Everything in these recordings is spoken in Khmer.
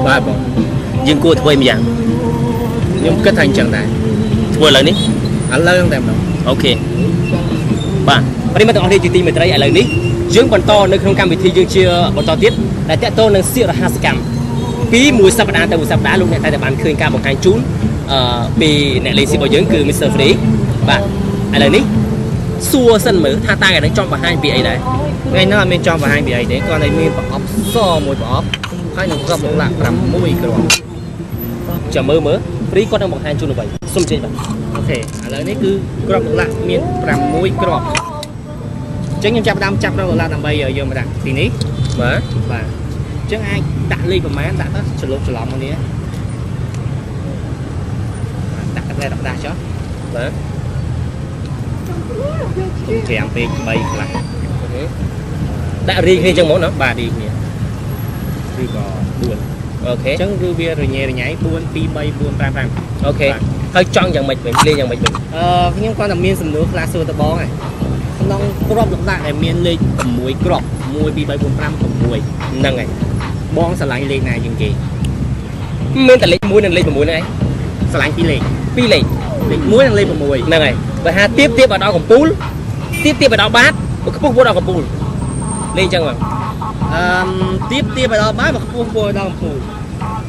បាទបងយើងគួរធ្វើម្យ៉ាងខ្ញុំគិតថាអញ្ចឹងដែរធ្វើឥឡូវនេះឥឡូវហ្នឹងតែម្ដងអូខេបាទប្រិមត្តទាំងអស់គ្នាជាទីមេត្រីឥឡូវនេះយើងបន្តនៅក្នុងកម្មវិធីយើងជាបន្តទៀតដែលតកតនឹងសិរហាសកម្មពីមួយសប្តាហ៍ទៅមួយសប្តាហ៍លោកអ្នកតែបានឃើញការបង្ហាញជូនពីអ្នកលេងស៊ីរបស់យើងគឺ Mr. Free បាទឥឡូវនេះសួរសិនមើលថាតើថ្ងៃនេះចង់បង្ហាញពីអីដែរថ្ងៃនេះអត់មានចង់បង្ហាញពីអីទេគាត់តែមានប្រអប់សមួយប្រអប់ហើយនឹងគ្រាប់លោកឡាក់6គ្រាប់ចាំមើលFree គាត់នឹងបង្ហាញជូនអ្វីសុំជិះបាទអូខេឥឡូវនេះគឺគ្រាប់លោកឡាក់មាន6គ្រាប់អញ្ចឹងខ្ញុំចាប់ដើមចាប់លោកឡាក់ដើម្បីយកមកដាក់ទីនេះបាទអញ្ចឹងអាចដាក់លេខប្រមាណដាក់ទៅច្រឡំមកនេះដាក់តែដាក់ចុះបាទ5 ពេក3ខ្លះដាក់រីគ្នាចឹងហ្មងណាបាទរីគ្នាឬក៏4អូខេអញ្ចឹងគឺវារញ៉េរញ៉ៃ4 2 3 4 5 5អូខេហើយចង់យ៉ាងម៉េចវិញលេងយ៉ាងម៉េចវិញខ្ញុំគាត់តែមានសំណួរខ្លះសួរតបងហ្នឹងក្នុងគ្រាប់លោកដាក់ដែលមានលេខ6គ្រាប់1 2 3 4 5 6ហ្នឹងហើយបងឆ្លាញ់លេខណាជាងគេមានតែលេខ1និងលេខ6ហ្នឹងឯងឆ្លាញ់2លេខលេខ1និងលេខ6ហ្នឹងហើយបើថាទៀបឲ្យដល់កំពូលទៀបឲ្យដល់បាតខ្ពស់ដល់កំពូលលេខអញ្ចឹងបងទៀបឲ្យដល់បាតខ្ពស់ដល់កំពូល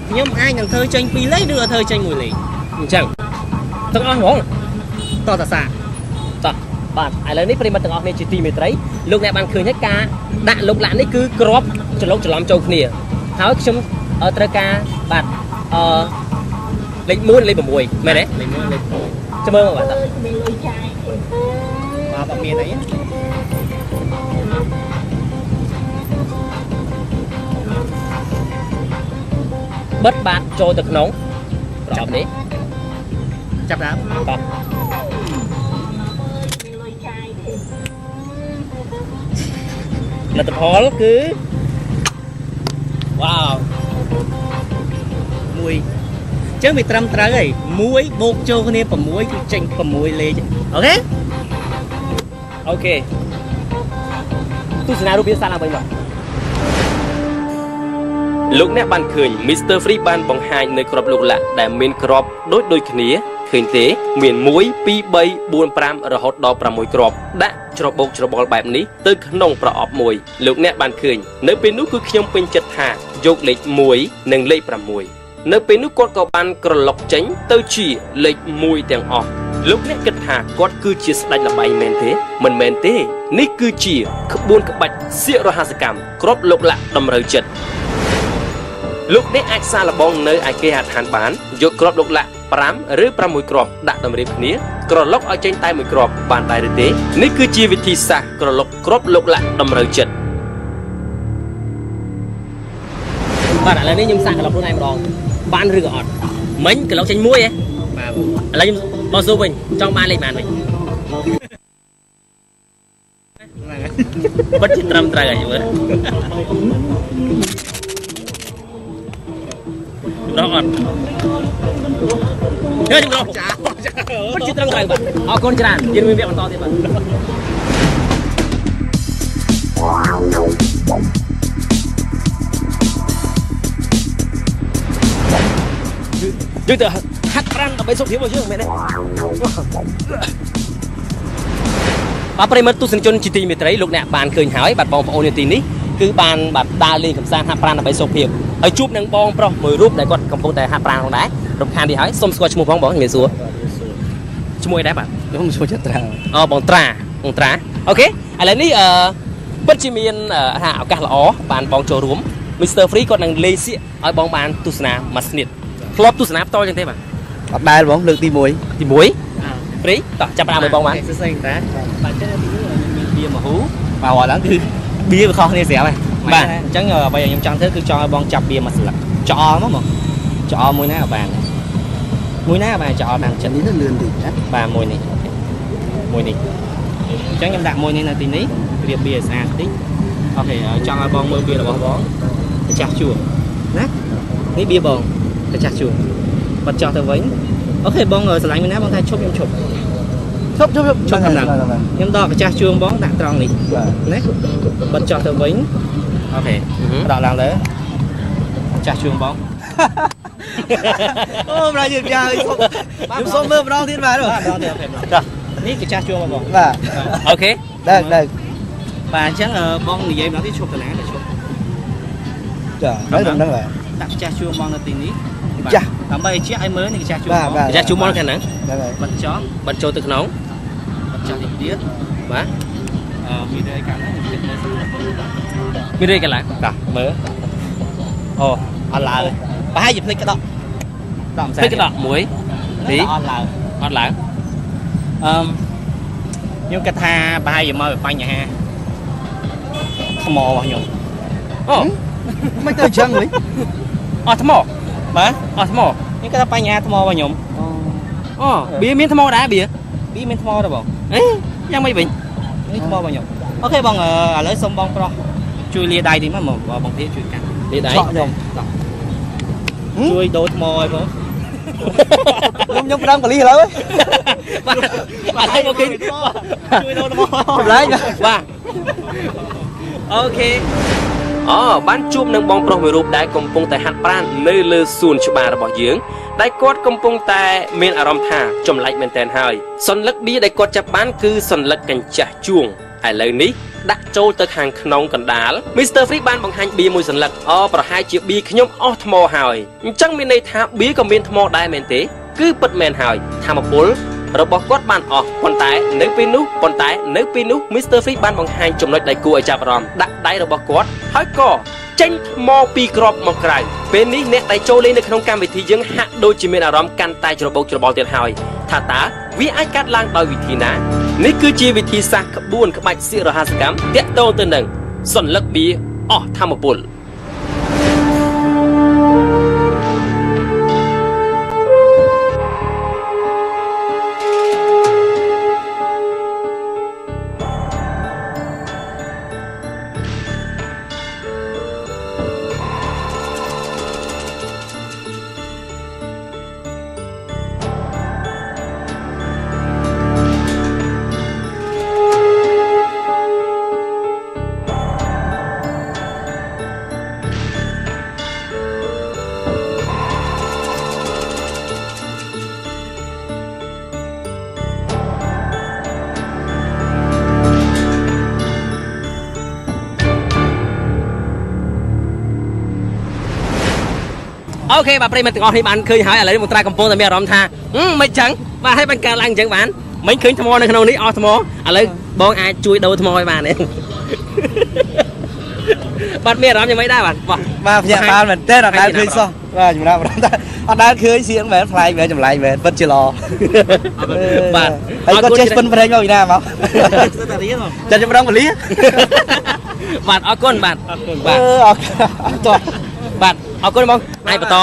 ខ្ញុំអាចនឹងធ្វើចេញ2លេខឬក៏ធ្វើចេញ1លេខអញ្ចឹងទាំងអស់ហ្មងតតសាតោះបាទឥឡូវនេះប្រិមត្តទាំងអស់គ្នាជាទីមេត្រីលោកអ្នកបានឃើញហើយការដាក់លោកឡាក់នេះគឺក្របច្រឡំចូលគ្នាហើយខ្ញុំត្រូវការបាទលេខ1លេខ6មែនទេលេខ1លេខ6ចាំមើលមកបាទតើមានលុយចាយបាទអត់មានអីបិទបាតចូលទៅក្នុងចាប់នេះចាប់ដើមបាទលទ្ធផលគឺវ៉ាវ1អញ្ចឹងវាត្រឹមត្រូវហើយ1បូកចូលគ្នា6គឺចេញ6លេខអូខេទស្សនារូបភាពសាឡើងវិញបាទលោកអ្នកបានឃើញ Mr. Free បានបង្ហាញនៅក្របលោកឡាក់ដែលមានក្របដូចគ្នាឃើញទេមាន1 2 3 4 5រហូតដល់6គ្រាប់ដាក់ច្របូកច្របល់បែបនេះទៅក្នុងប្រអប់មួយលោកអ្នកបានឃើញនៅពេលនោះគឺខ្ញុំពេញចិត្តថាយកលេខ1និងលេខ6នៅពេលនោះគាត់ក៏បានក្រឡុកចេញទៅជាលេខ1ទាំងអស់លោកអ្នកគិតថាគាត់គឺជាស្ដេចល្បែងមែនទេមិនមែនទេនេះគឺជាក្បួនក្បាច់សិរហាសកម្មក្របលោកឡាក់តម្រូវចិត្តលោកអ្នកអាចសាកល្បងនៅឯគេហដ្ឋានបានយកគ្រាប់លោកឡាក់5ឬ6គ្រាប់ដាក់តម្រៀបគ្នាក្រឡុកឲ្យចេញតែមួយគ្រាប់បានដែរឬទេនេះគឺជាវិធីសាស្ត្រក្រឡុកគ្រាប់លោកឡាក់តម្រូវចិត្តបាទឥឡូវនេះខ្ញុំសាកក្រឡុកខ្លួនឯងម្ដងបានឬក៏អត់មិញក្រឡុកចេញមួយហ៎បាទឥឡូវខ្ញុំបោះសួរវិញចង់បានលេខបានវិញបិទជាត្រឹមត្រូវហើយមើលដល់អត់ហើយជំរងចាពិតជាត្រឹមត្រូវបាទអរគុណច្រើនយើងមានវគ្គបន្តទៀតបាទយើងទៅហាត់ប្រាំដើម្បីសុខភាពរបស់យើងមែនទេបាទប្រិមត្តទស្សនិកជនជាទីមេត្រីលោកអ្នកបានឃើញហើយបាទបងប្អូននៅទីនេះគឺបានបាទដើរលេងកម្សាន្តហាត់ប្រាណដើម្បីសុខភាពហើយជួបនឹងបងប្រុសមួយរូបដែលគាត់កំពុងតែហាត់ប្រាណផងដែររំខាននេះហើយសូមស្គាល់ឈ្មោះផងបងងាយសួរឈ្មោះអីដែរបាទខ្ញុំឈ្មោះចត្រាបងត្រាអូខេឥឡូវនេះពិតជាមានឱកាសល្អបានបងចូលរួម Mr. Free គាត់នឹងលេងសៀកឲ្យបងបានទស្សនាមួយស្និតធ្លាប់ទស្សនាផ្ទាល់ចឹងទេបាទអត់ដែលបងលើកទី1 Free តោះចាប់ផ្ដើមឲ្យបងបានសួស្ដីតាបាទចឹងទីនេះមានបៀមហូបាទឥឡូវគឺបៀវាខុសគ្នាស្រាប់ហើយបាទអញ្ចឹងអ្វីខ្ញុំចង់ធ្វើគឺចង់ឲ្យបងចាប់បៀមួយស្លឹកចោលមកចោលមួយណាបានចោលបានចិត្តនេះទៅលឿនតិចណាបាទមួយនេះអញ្ចឹងខ្ញុំដាក់មួយនេះនៅទីនេះរៀបបៀឲ្យស្អាតតិចអូខេចង់ឲ្យបងមើលបៀរបស់បងម្ចាស់ជួរណានេះបៀបងម្ចាស់ជួរបាត់ចោលទៅវិញអូខេបងស្រឡាញ់មួយណាបងថាឈប់ខ្ញុំឈប់ខាងណាខ្ញុំដកម្ចាស់ជួងបងដាក់ត្រង់នេះណាបិទចោះទៅវិញអូខេដកឡើងលើម្ចាស់ជួងបង ô ra dừng ra chúng số mơ rong thiên bà rồi ní cái cha chua mà bọn và អូខេ đây đây bà chẳng bong người dây nó thì chụp từ nãy để chụp trời mấy đồng đó vậy đặt cha chua bong là tiền ní Cha. làm bây chiếc ai mới này cái cha chua Bà, bà. ចាជួមកខាងហ្នឹង đây đây bật chó បាត់ចូលទៅក្នុង bật chó thì biết បាទ vì đây cả nó biết mới មានរៀបកន្លង đặt mới ồ ăn lại rồi bà hai dịp thích cái đó làm ពេលក៏ដកមួយ tí tí ăn lại អត់ឡើង nhưng cái tha bà hai dịp mơ bay nhà ha không mò vào nhung អូ mấy tôi chân vậy អត់ថ្ម bà អត់ថ្ម nhưng cái ta bay nhà thầm mò vào nhung អូបៀមានថ្មដែរបៀ bí men thầm mò đâu bảo អេយ៉ាងមិនវិញ នេះថ្មបងខ្ញុំអូខេបងឥឡូវសុំបងប្រុសជួយលាដៃតិចមកបងធាជួយកាន់ នេះដៃ chọn nhom ជួយដូរថ្មឲ្យបង nhom đang quản lý rồi đấy បាទបាទឲ្យមកឃើញ ជួយដូរថ្ម chụp lại nha បាទអូខេអូបានជួបនឹងបងប្រុសមួយរូបដែលកំពុងតែហាត់ប្រាណនៅលើសួនច្បាររបស់យើងដែលគាត់កំពុងតែមានអារម្មណ៍ថាចម្លែកមែនទែនហើយសន្លឹកបៀដែលគាត់ចាប់បានគឺសន្លឹកកញ្ចាស់ជួងឥឡូវនេះដាក់ចូលទៅខាងក្នុងកណ្ដាល Mr. Free បានបង្ហាញបៀមួយសន្លឹកប្រហែលជាបៀខ្ញុំអស់ថ្មហើយអញ្ចឹងមានន័យថាបៀក៏មានថ្មដែរមែនទេគឺពិតមែនហើយថាមពលរបស់គាត់បានអស់ប៉ុន្តែនៅពេលនោះ Mr. Free បានបង្ហាញចំណុចដែលគួរឲ្យចាប់អារម្មណ៍ដាក់ដៃរបស់គាត់ហើយក៏ចេញថ្មពីក្របមកក្រៅពេលនេះអ្នកដែលចូលលេងនៅក្នុងកម្មវិធីយើងហាក់ដូចជាមានអារម្មណ៍កាន់តែច្របូកច្របល់ទៀតហើយថាតើវាអាចកាត់ឡើងដោយវិធីណានេះគឺជាវិធីសាស្ត្រក្បួនក្បាច់សិរហាសកម្មតាក់ទងទៅនឹងសន្លឹកបៀអស់ធម្មពល អូខេបាទប្រិយមិត្តទាំងអស់នេះបានឃើញហើយឥឡូវនេះមកត្រាកំពុងតែមានអារម្មណ៍ថាមិនចឹងបាទហើយបានកើតឡើងអញ្ចឹងបានមិញឃើញថ្មនៅក្នុងនេះអស់ថ្មឥឡូវបងអាចជួយដូរថ្មឲ្យបានទេបាទមានអារម្មណ៍យ៉ាងម៉េចដែរបាទ ba nhà ba mình tết là đang khơi so và chúng ta đang khơi xiên về fly về chụp lại về vẫn chưa lo បាទ hay có chết phân phân nhau gì nào không chân trong đông một lý បាទអរគុណបាទបាទ ok បាទអរគុណបងអាចបន្ត